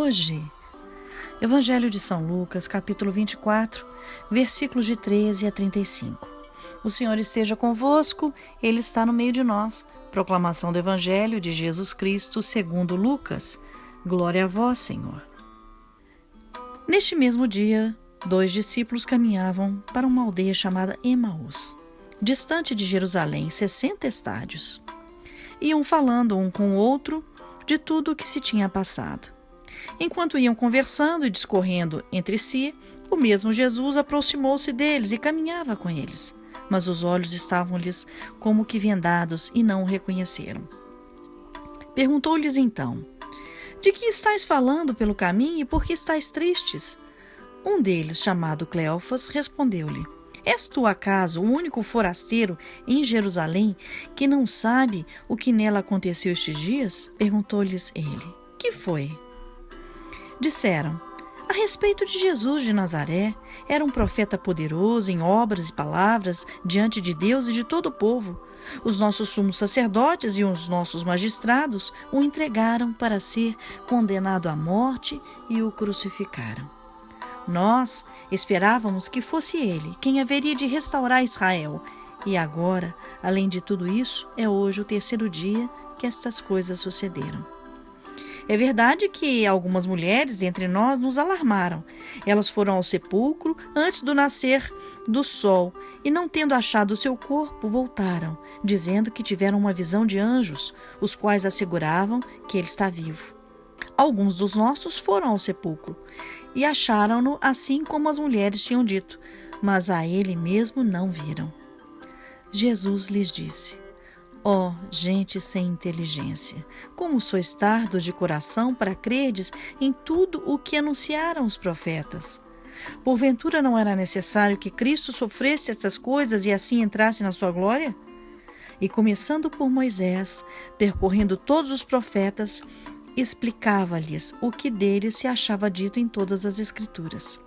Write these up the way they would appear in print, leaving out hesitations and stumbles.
hoje. Evangelho de São Lucas, capítulo 24, versículos de 13 a 35. O Senhor esteja convosco, Ele está no meio de nós. Proclamação do Evangelho de Jesus Cristo segundo Lucas. Glória a vós, Senhor. Neste mesmo dia, 2 discípulos caminhavam para uma aldeia chamada Emaús, distante de Jerusalém, 60 estádios. Iam falando um com o outro de tudo o que se tinha passado. Enquanto iam conversando e discorrendo entre si, o mesmo Jesus aproximou-se deles e caminhava com eles. Mas os olhos estavam-lhes como que vendados e não o reconheceram. Perguntou-lhes então: de que estáis falando pelo caminho e por que estáis tristes? Um deles, chamado Cleofas, respondeu-lhe: és tu acaso o único forasteiro em Jerusalém que não sabe o que nela aconteceu estes dias? Perguntou-lhes ele: que foi? Disseram: a respeito de Jesus de Nazaré, era um profeta poderoso em obras e palavras diante de Deus e de todo o povo. Os nossos sumos sacerdotes e os nossos magistrados o entregaram para ser condenado à morte e o crucificaram. Nós esperávamos que fosse ele quem haveria de restaurar Israel. E agora, além de tudo isso, é hoje o terceiro dia que estas coisas sucederam. É verdade que algumas mulheres dentre nós nos alarmaram. Elas foram ao sepulcro antes do nascer do sol e, não tendo achado o seu corpo, voltaram, dizendo que tiveram uma visão de anjos, os quais asseguravam que ele está vivo. Alguns dos nossos foram ao sepulcro e acharam-no assim como as mulheres tinham dito, mas a ele mesmo não viram. Jesus lhes disse: ó, gente sem inteligência, como sois tardos de coração para crerdes em tudo o que anunciaram os profetas? Porventura não era necessário que Cristo sofresse essas coisas e assim entrasse na sua glória? E começando por Moisés, percorrendo todos os profetas, explicava-lhes o que dele se achava dito em todas as Escrituras.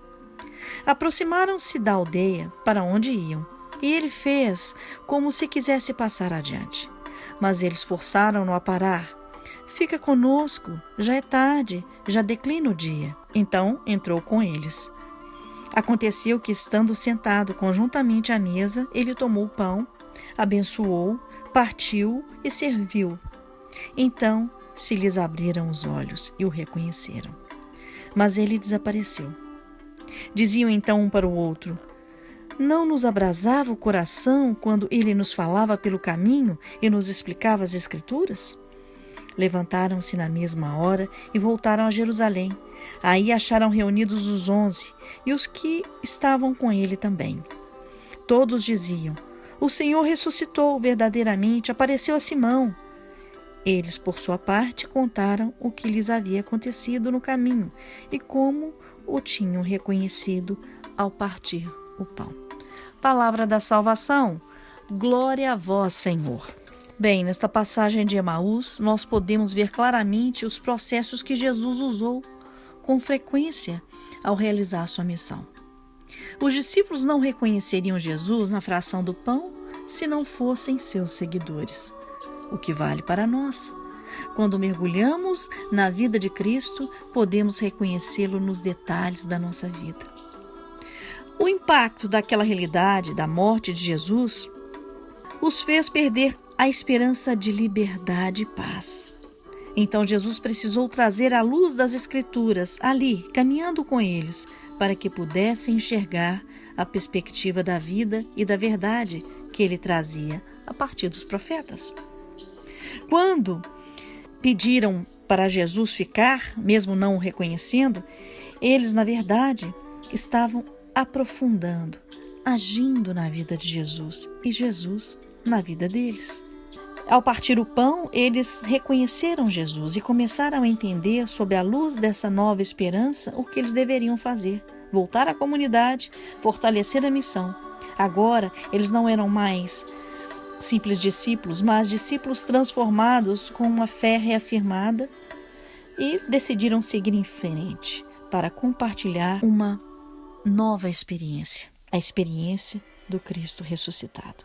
Aproximaram-se da aldeia para onde iam, e ele fez como se quisesse passar adiante. Mas eles forçaram-no a parar. Fica conosco, já é tarde, já declina o dia. Então entrou com eles. Aconteceu que, estando sentado conjuntamente à mesa, ele tomou o pão, abençoou, partiu e serviu. Então se lhes abriram os olhos e o reconheceram. Mas ele desapareceu. Diziam então um para o outro: não nos abrasava o coração quando ele nos falava pelo caminho e nos explicava as Escrituras? Levantaram-se na mesma hora e voltaram a Jerusalém. Aí acharam reunidos os 11 e os que estavam com ele também. Todos diziam: o Senhor ressuscitou verdadeiramente, apareceu a Simão. Eles, por sua parte, contaram o que lhes havia acontecido no caminho e como o tinham reconhecido ao partir o pão. Palavra da salvação, glória a vós, Senhor. Bem, nesta passagem de Emaús, nós podemos ver claramente os processos que Jesus usou com frequência ao realizar sua missão. Os discípulos não reconheceriam Jesus na fração do pão se não fossem seus seguidores. O que vale para nós? Quando mergulhamos na vida de Cristo, podemos reconhecê-lo nos detalhes da nossa vida. O impacto daquela realidade, da morte de Jesus, os fez perder a esperança de liberdade e paz. Então Jesus precisou trazer a luz das Escrituras ali, caminhando com eles, para que pudessem enxergar a perspectiva da vida e da verdade que ele trazia a partir dos profetas. Quando pediram para Jesus ficar, mesmo não o reconhecendo, eles, na verdade, estavam aprofundando, agindo na vida de Jesus e Jesus na vida deles. Ao partir o pão, eles reconheceram Jesus e começaram a entender, sob a luz dessa nova esperança, o que eles deveriam fazer: voltar à comunidade, fortalecer a missão. Agora, eles não eram mais simples discípulos, mas discípulos transformados com uma fé reafirmada, e decidiram seguir em frente para compartilhar uma nova experiência, a experiência do Cristo ressuscitado.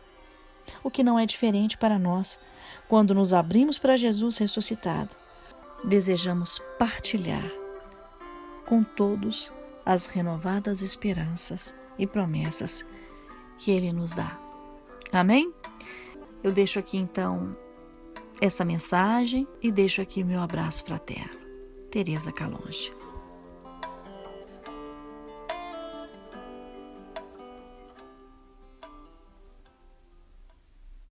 O que não é diferente para nós. Quando nos abrimos para Jesus ressuscitado, desejamos partilhar com todos as renovadas esperanças e promessas que Ele nos dá. Amém? Eu deixo aqui então essa mensagem e deixo aqui o meu abraço fraterno. Tereza Calonge.